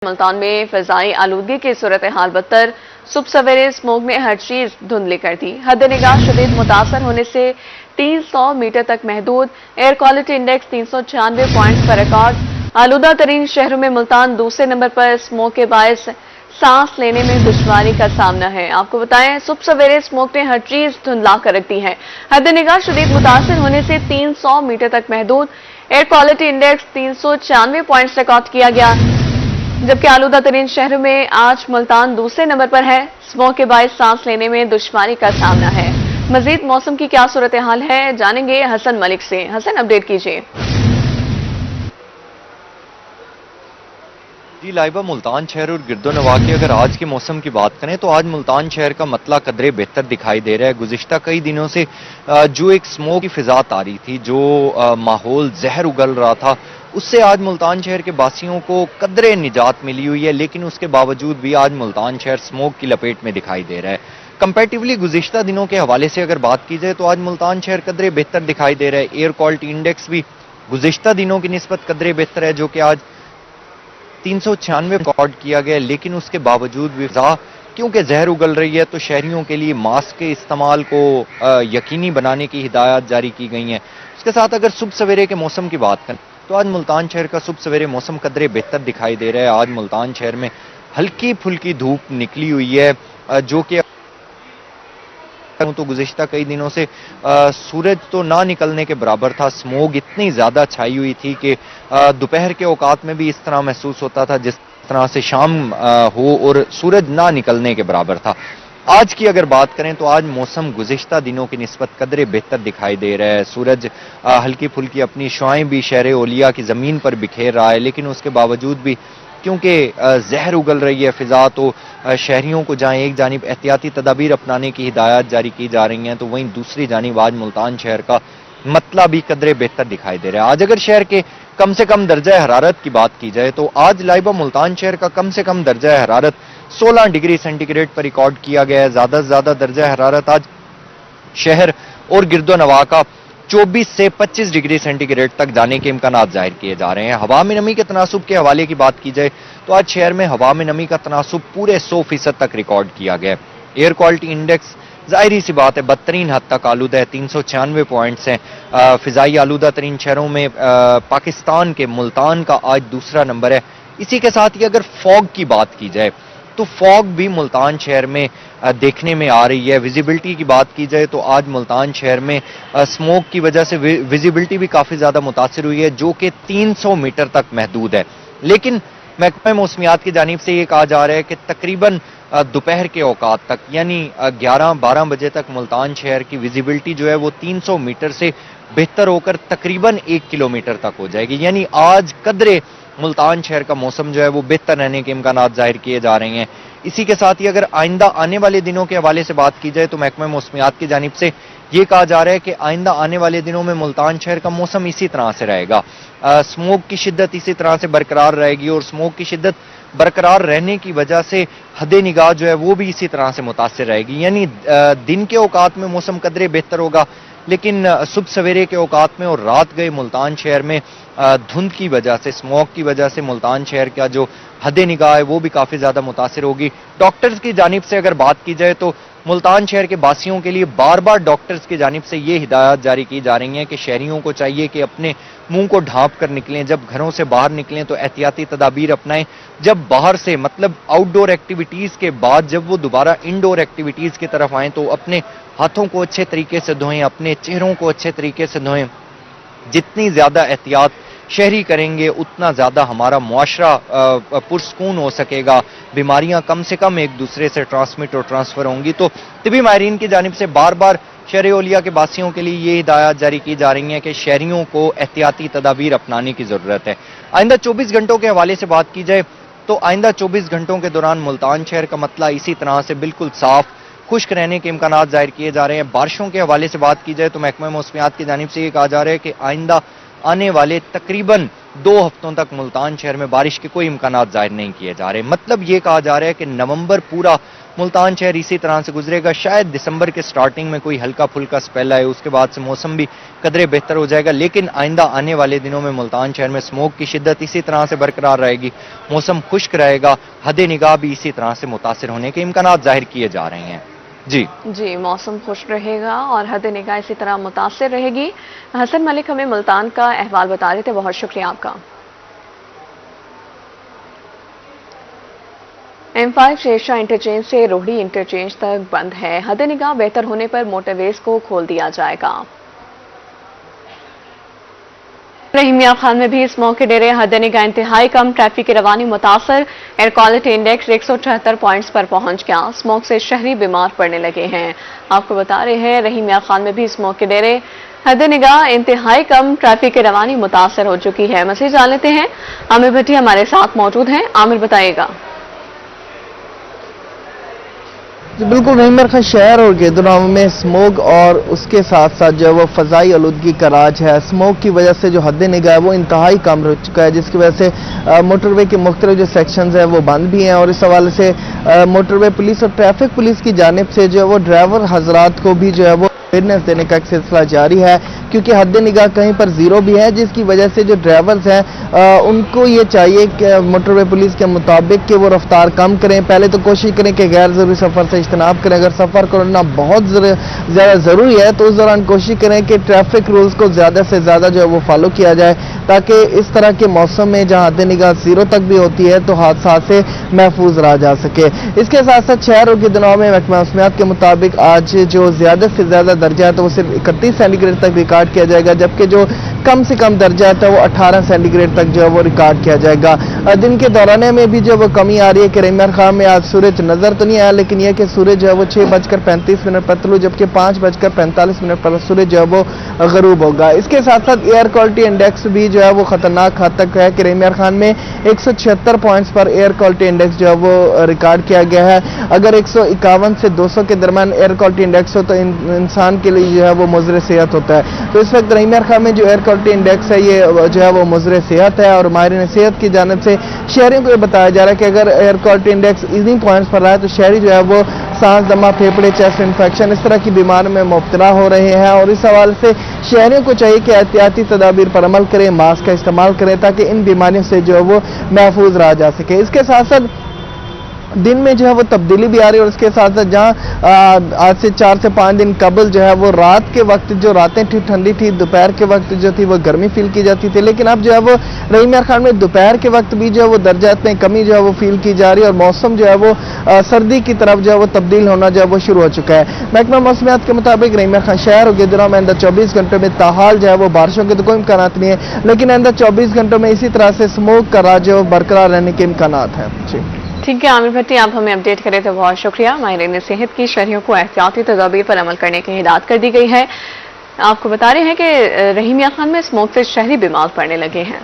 ملتان میں فضائی آلودگی کی صورتحال بدتر، صبح سویرے اسموگ نے ہر چیز دھندلی کر دی۔ حد نگاہ شدید متاثر ہونے سے 300 میٹر تک محدود، ایئر کوالٹی انڈیکس 396 پوائنٹس پر ریکارڈ۔ آلودہ ترین شہروں میں ملتان دوسرے نمبر پر اسموگ کے باعث سانس لینے میں دشواری کا سامنا ہے۔ آپ کو بتائیں صبح سویرے اسموگ نے ہر چیز دھندلا کر رکھ دی ہے۔ حد نگاہ شدید متاثر ہونے سے 300 میٹر تک محدود، air quality index 396 points record کیا گیا، جبکہ آلودہ ترین شہروں میں آج ملتان دوسرے نمبر پر ہے۔ اسموگ کے باعث سانس لینے میں دشواری کا سامنا ہے۔ مزید موسم کی کیا صورتحال ہے جانیں گے حسن ملک سے۔ حسن، اپڈیٹ کیجیے۔ جی لائبہ، ملتان شہر اور گرد و نواح کے اگر آج کے موسم کی بات کریں تو آج ملتان شہر کا مطلع قدرے بہتر دکھائی دے رہا ہے۔ گزشتہ کئی دنوں سے جو ایک اسموگ کی فضا طاری تھی، جو ماحول زہر اگل رہا تھا، اس سے آج ملتان شہر کے باسیوں کو قدرے نجات ملی ہوئی ہے، لیکن اس کے باوجود بھی آج ملتان شہر اسموگ کی لپیٹ میں دکھائی دے رہا ہے۔ کمپیریٹیولی گزشتہ دنوں کے حوالے سے اگر بات کی جائے تو آج ملتان شہر قدرے بہتر دکھائی دے رہا ہے۔ ایئر کوالٹی انڈیکس بھی گزشتہ دنوں کی نسبت قدرے بہتر ہے، جو کہ آج 396 ریکارڈ کیا گیا، لیکن اس کے باوجود بھی فضا کیونکہ زہر اگل رہی ہے تو شہریوں کے لیے ماسک کے استعمال کو یقینی بنانے کی ہدایات جاری کی گئی ہیں۔ اس کے ساتھ اگر صبح سویرے کے موسم کی بات کریں تو آج ملتان شہر کا صبح سویرے موسم قدرے بہتر دکھائی دے رہا ہے۔ آج ملتان شہر میں ہلکی پھلکی دھوپ نکلی ہوئی ہے، جو کہ تو گزشتہ کئی دنوں سے سورج تو نہ نکلنے کے برابر تھا۔ اسموگ اتنی زیادہ چھائی ہوئی تھی کہ دوپہر کے اوقات میں بھی اس طرح محسوس ہوتا تھا جس طرح سے شام ہو اور سورج نہ نکلنے کے برابر تھا۔ آج کی اگر بات کریں تو آج موسم گزشتہ دنوں کی نسبت قدرے بہتر دکھائی دے رہا ہے۔ سورج ہلکی پھلکی اپنی شعائیں بھی شہر اولیا کی زمین پر بکھیر رہا ہے، لیکن اس کے باوجود بھی کیونکہ زہر اگل رہی ہے فضا، تو شہریوں کو جہاں ایک جانب احتیاطی تدابیر اپنانے کی ہدایات جاری کی جا رہی ہیں، تو وہیں دوسری جانب آج ملتان شہر کا مطلع بھی قدرے بہتر دکھائی دے رہا ہے۔ آج اگر شہر کے کم سے کم درجہ حرارت کی بات کی جائے تو آج لائبہ ملتان شہر کا کم سے کم درجہ حرارت 16 ڈگری سینٹی گریڈ پر ریکارڈ کیا گیا ہے۔ زیادہ سے زیادہ درجہ حرارت آج شہر اور گرد و نواح کا 24 سے 25 ڈگری سینٹی گریڈ تک جانے کے امکانات ظاہر کیے جا رہے ہیں۔ ہوا میں نمی کے تناسب کے حوالے کی بات کی جائے تو آج شہر میں ہوا میں نمی کا تناسب پورے 100% تک ریکارڈ کیا گیا ہے۔ ایئر کوالٹی انڈیکس ظاہری سی بات ہے بدترین حد تک آلودہ ہے، 396 پوائنٹس ہیں۔ فضائی آلودہ ترین شہروں میں پاکستان کے ملتان کا آج دوسرا نمبر ہے۔ اسی کے ساتھ ہی اگر فوگ کی بات کی جائے تو فوگ بھی ملتان شہر میں دیکھنے میں آ رہی ہے۔ ویزیبلٹی کی بات کی جائے تو آج ملتان شہر میں اسموگ کی وجہ سے ویزیبلٹی بھی کافی زیادہ متاثر ہوئی ہے، جو کہ 300 میٹر تک محدود ہے، لیکن محکمہ موسمیات کی جانب سے یہ کہا جا رہا ہے کہ تقریباً دوپہر کے اوقات تک یعنی 11-12 بجے تک ملتان شہر کی ویزیبلٹی جو ہے وہ 300 میٹر سے بہتر ہو کر تقریباً 1 کلومیٹر تک ہو جائے گی، یعنی آج قدرے ملتان شہر کا موسم جو ہے وہ بہتر رہنے کے امکانات ظاہر کیے جا رہے ہیں۔ اسی کے ساتھ ہی اگر آئندہ آنے والے دنوں کے حوالے سے بات کی جائے تو محکمہ موسمیات کی جانب سے یہ کہا جا رہا ہے کہ آئندہ آنے والے دنوں میں ملتان شہر کا موسم اسی طرح سے رہے گا، اسموگ کی شدت اسی طرح سے برقرار رہے گی، اور اسموگ کی شدت برقرار رہنے کی وجہ سے حد نگاہ جو ہے وہ بھی اسی طرح سے متاثر رہے گی، یعنی دن کے اوقات میں موسم قدرے بہتر ہوگا، لیکن صبح سویرے کے اوقات میں اور رات گئے ملتان شہر میں دھند کی وجہ سے، اسموگ کی وجہ سے ملتان شہر کا جو حد نگاہ ہے وہ بھی کافی زیادہ متاثر ہوگی۔ ڈاکٹرز کی جانب سے اگر بات کی جائے تو ملتان شہر کے باسیوں کے لیے بار بار ڈاکٹرز کی جانب سے یہ ہدایات جاری کی جا رہی ہیں کہ شہریوں کو چاہیے کہ اپنے منہ کو ڈھانپ کر نکلیں، جب گھروں سے باہر نکلیں تو احتیاطی تدابیر اپنائیں، جب باہر سے مطلب آؤٹ ڈور ایکٹیویٹیز کے بعد جب وہ دوبارہ انڈور ایکٹیویٹیز کی طرف آئیں تو اپنے ہاتھوں کو اچھے طریقے سے دھوئیں، اپنے چہروں کو اچھے طریقے سے دھوئیں۔ جتنی زیادہ احتیاط شہری کریں گے اتنا زیادہ ہمارا معاشرہ پرسکون ہو سکے گا، بیماریاں کم سے کم ایک دوسرے سے ٹرانسمٹ اور ٹرانسفر ہوں گی۔ تو طبی ماہرین کی جانب سے بار بار شہر اولیا کے باسیوں کے لیے یہ ہدایات جاری کی جا رہی ہیں کہ شہریوں کو احتیاطی تدابیر اپنانے کی ضرورت ہے۔ آئندہ 24 گھنٹوں کے حوالے سے بات کی جائے تو آئندہ 24 گھنٹوں کے دوران ملتان شہر کا مطلع اسی طرح سے بالکل صاف خشک رہنے کے امکانات ظاہر کیے جا رہے ہیں۔ بارشوں کے حوالے سے بات کی جائے تو محکمہ موسمیات کی جانب سے یہ کہا جا رہا ہے کہ آئندہ آنے والے تقریباً 2 ہفتوں تک ملتان شہر میں بارش کے کوئی امکانات ظاہر نہیں کیے جا رہے، مطلب یہ کہا جا رہا ہے کہ نومبر پورا ملتان شہر اسی طرح سے گزرے گا. شاید دسمبر کے سٹارٹنگ میں کوئی ہلکا پھلکا اسپیل آئے, اس کے بعد سے موسم بھی قدرے بہتر ہو جائے گا, لیکن آئندہ آنے والے دنوں میں ملتان شہر میں اسموگ کی شدت اسی طرح سے برقرار رہے گی, موسم خشک رہے گا, حد نگاہ بھی اسی طرح سے متاثر ہونے کے امکانات ظاہر کیے جا رہے ہیں. جی موسم خشک رہے گا اور حد نگاہ اسی طرح متاثر رہے گی. حسن ملک ہمیں ملتان کا احوال بتا رہے تھے, بہت شکریہ آپ کا. M5 شیرشاہ انٹرچینج سے روہڑی انٹرچینج تک بند ہے. حد نگاہ بہتر ہونے پر موٹر ویز کو کھول دیا جائے گا. رحیم میاں خان میں بھی اسموگ کے ڈیرے, حد نگاہ انتہائی کم, ٹریفک کی روانی متاثر, ایئر کوالٹی انڈیکس 178 پوائنٹس پر پہنچ گیا. اسموگ سے شہری بیمار پڑنے لگے ہیں. آپ کو بتا رہے ہیں رحیم میاں خان میں بھی اسموگ کے ڈیرے, حد نگاہ انتہائی کم, ٹریفک کی روانی متاثر ہو چکی ہے. مزید جان لیتے ہیں, عامر بھٹی ہمارے ساتھ موجود ہیں. عامر بتائیے گا. بالکل رحیم میاں خان شہر اور گردنواں میں اسموگ اور اس کے ساتھ ساتھ جو ہے وہ فضائی آلودگی کا راج ہے. اسموگ کی وجہ سے جو حد نگاہ ہے وہ انتہائی کم ہو چکا ہے, جس کی وجہ سے موٹر وے کے مختلف جو سیکشنز ہیں وہ بند بھی ہیں, اور اس حوالے سے موٹر وے پولیس اور ٹریفک پولیس کی جانب سے جو ہے وہ ڈرائیور حضرات کو بھی جو ہے وہ اویئرنیس دینے کا ایک سلسلہ جاری ہے, کیونکہ حد نگاہ کہیں پر زیرو بھی ہے, جس کی وجہ سے جو ڈرائیورز ہیں ان کو یہ چاہیے کہ موٹر وے پولیس کے مطابق کہ وہ رفتار کم کریں. پہلے تو کوشش کریں کہ غیر ضروری سفر سے اجتناب کریں. اگر سفر کرنا بہت زیادہ ضروری ہے تو اس دوران کوشش کریں کہ ٹریفک رولز کو زیادہ سے زیادہ جو ہے وہ فالو کیا جائے, تاکہ اس طرح کے موسم میں جہاں حد نگاہ زیرو تک بھی ہوتی ہے تو حادثات سے محفوظ رہا جا سکے. اس کے ساتھ ساتھ شہر اور گردنواں میں محکمہ موسمیات کے مطابق آج جو زیادہ سے زیادہ درجہ ہے تو وہ صرف 31 سینٹی گریڈ تک ریکارڈ کیا جائے گا, جبکہ جو کم سے کم درجہ ہے وہ 18 سینٹی گریڈ تک جو ہے وہ ریکارڈ کیا جائے گا. دن کے دورانیہ میں بھی جو وہ کمی آ رہی ہے کہ رحیم میاں خان میں آج سورج نظر تو نہیں آیا, لیکن یہ کہ سورج جو ہے وہ 6:35 پر طلوع, جبکہ 5:45 پر سورج جو ہے وہ غروب ہوگا. اس کے ساتھ ساتھ ایئر کوالٹی انڈیکس بھی جو ہے وہ خطرناک حد تک ہے کہ رحیم میاں خان میں 176 points per air quality index جو ہے وہ ریکارڈ کیا گیا ہے. اگر 151 سے 200 کے درمیان ایئر کوالٹی انڈیکس ہو تو انسان کے لیے جو ہے وہ مضر صحت ہوتا ہے. تو اس وقت رحیم میاں خان میں جو ایئر کوالٹی انڈیکس ہے یہ جو ہے وہ مضر صحت ہے, اور ماہرین صحت کی جانب سے شہریوں کو یہ بتایا جا رہا ہے کہ اگر ایئر کوالٹی انڈیکس اتنی پوائنٹس پر رہا ہے تو شہری جو ہے وہ سانس, دمہ, پھیپھڑے, چیسٹ انفیکشن اس طرح کی بیماریوں میں مبتلا ہو رہے ہیں, اور اس حوالے سے شہریوں کو چاہیے کہ احتیاطی تدابیر پر عمل کریں, ماسک کا استعمال کریں, تاکہ ان بیماریوں سے جو ہے وہ محفوظ رہا جا سکے. اس کے ساتھ ساتھ دن میں جو ہے وہ تبدیلی بھی آ رہی ہے, اور اس کے ساتھ ساتھ جہاں آج سے 4 سے 5 دن قبل جو ہے وہ رات کے وقت جو راتیں تھی ٹھنڈی تھی, دوپہر کے وقت جو تھی وہ گرمی فیل کی جاتی تھی, لیکن اب جو ہے وہ رحیم میاں خان میں دوپہر کے وقت بھی جو ہے وہ درجات میں کمی جو ہے وہ فیل کی جا رہی ہے, اور موسم جو ہے وہ سردی کی طرف جو ہے وہ تبدیل ہونا جو ہے وہ شروع ہو چکا ہے. محکمہ موسمیات کے مطابق رحیم میاں خان شہر اور گردنواں میں آئندہ 24 گھنٹوں میں تاحال جو ہے وہ بارشوں کے تو کوئی امکانات نہیں ہے, لیکن آئندہ 24 گھنٹوں میں اسی طرح سے اسموگ کا راج جو برقرار رہنے کے امکانات ہیں. ٹھیک ہے عامر بھٹی, آپ ہمیں اپڈیٹ کرے تو بہت شکریہ. ماہرین صحت کی شہریوں کو احتیاطی تدابیر پر عمل کرنے کی ہدایت کر دی گئی ہے. آپ کو بتا رہے ہیں کہ رحیم میاں خان میں اسموگ سے شہری بیمار پڑنے لگے ہیں.